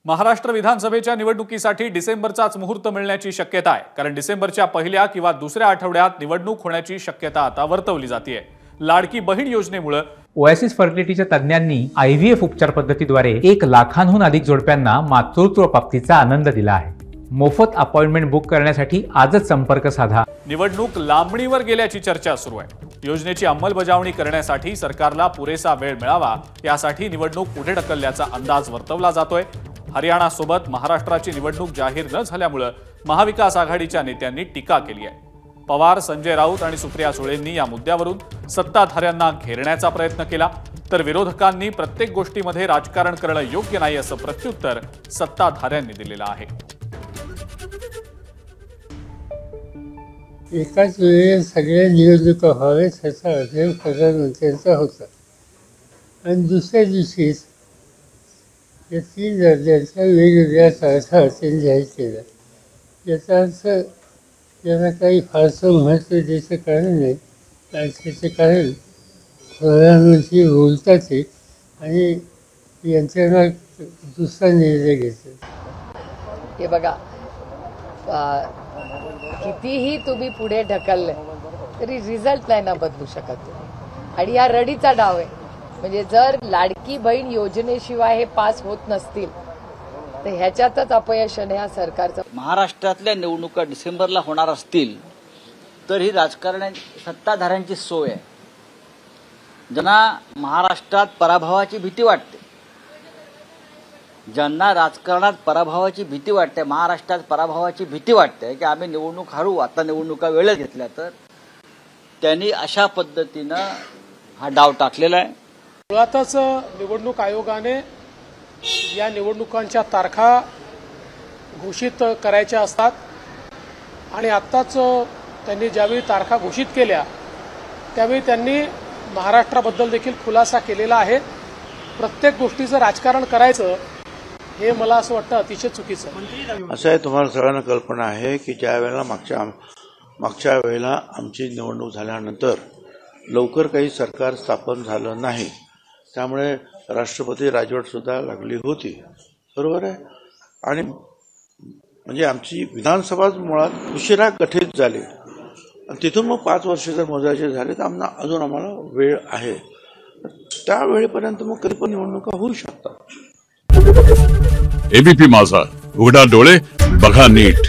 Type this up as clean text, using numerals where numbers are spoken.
महाराष्ट्र विधानसभेच्या निवडणुकीसाठी डिसेंबरचाच मुहूर्त मिळण्याची शक्यता आहे, कारण डिसेंबरच्या पहिल्या किंवा दुसऱ्या आठवड्यात निवडणूक होण्याची शक्यता आता वर्तवली जाते। लाडकी बहीण योजनेमुळे ओएसिस फर्टिलिटीच्या तज्ञांनी आयव्हीएफ उपचार पद्धतीद्वारे 1 लाखांहून अधिक जोडप्यांना मातृत्व प्राप्तीचा आनंद दिला आहे। मोफत अपॉइंटमेंट बुक करण्यासाठी आजच संपर्क साधा। निवडणूक लांबणीवर गेल्याची चर्चा सुरू आहे। योजनेची अंमलबजावणी करण्यासाठी सरकारला पुरेसा वेळ मिळावा, यासाठी निवडणूक पुढे ढकलल्याचा अंदाज वर्तवला जातोय। हरियाणा सोबत महाराष्ट्राची निवडणूक जाहीर न झाल्यामुळे महाविकास आघाडीच्या नेत्यांनी टीका केली आहे। पवार, संजय राऊत आणि सुप्रिया सुळेंनी या मुद्द्यावरून सत्ताधाऱ्यांना घेरण्याचा प्रयत्न केला, तर विरोधकांनी प्रत्येक गोष्टीमध्ये राजकारण करणं योग्य नाही असं प्रत्युत्तर सत्ताधाऱ्यांनी दिलेलं आहे। एकाच वेळी सगळ्या निवडणुका व्हाव्यात ह्याचा आग्रह प्रधानमंत्र्यांचा होता आणि दुसऱ्या दिवशीच या 3 राज्यांच्या वेगवेगळ्या तारखा त्यांनी जाहीर केल्या। याचा अर्थ याला काही फारसं महत्त्व द्यायचं कारण नाही, त्याचं कारण प्रधानमंत्री बोलतात ते आणि यंत्रणा दुसरा निर्णय घेते। हे बघा, कितीही तुम्ही पुढे ढकलले तरी रिझल्ट नाही ना बदलू शकत तुम्ही, आणि हा रडीचा डाव आहे। म्हणजे जर लाडकी बहीण योजनेशिवाय हे पास होत नसतील तर ह्याच्यातच अपयश आहे या सरकारचं। महाराष्ट्रातल्या निवडणुका डिसेंबरला होणार असतील तर ही सत्ताधाऱ्यांची सोय आहे। ज्यांना महाराष्ट्रात पराभवाची भीती वाटते, ज्यांना राजकारणात पराभवाची भीती वाटते, महाराष्ट्रात पराभवाची भीती वाटते की आम्ही निवडणूक हारू, आता निवडणुका वेळेत घेतल्या, तर त्यांनी अशा पद्धतीनं हा डाव टाकलेला आहे। मुळातच निवडणूक आयोगाने या निवडणुकांच्या तारखा घोषित करायच्या असतात आणि आत्ताच त्यांनी ज्यावेळी तारखा घोषित केल्या त्यावेळी त्यांनी महाराष्ट्राबद्दल देखील खुलासा केलेला आहे। प्रत्येक गोष्टीचं राजकारण करायचं हे मला असं वाटतं अतिशय चुकीचं आहे। असं आहे, तुम्हाला सगळ्यांना कल्पना आहे की ज्या वेळेला मागच्या वेळेला आमची निवडणूक झाल्यानंतर लवकर काही सरकार स्थापन झालं नाही, त्यामुळे राष्ट्रपती राजवट सुद्धा लागली होती, बरोबर आहे। आणि म्हणजे आमची विधानसभा मुळात उशिरा गठीत झाली आणि तिथून मग 5 वर्ष जर मोजायचे झाले तर आम्हाला वेळ आहे। त्यावेळेपर्यंत मग कधी पण निवडणुका होऊ शकतात। एबीपी माझा, उघडा डोळे बघा नीट।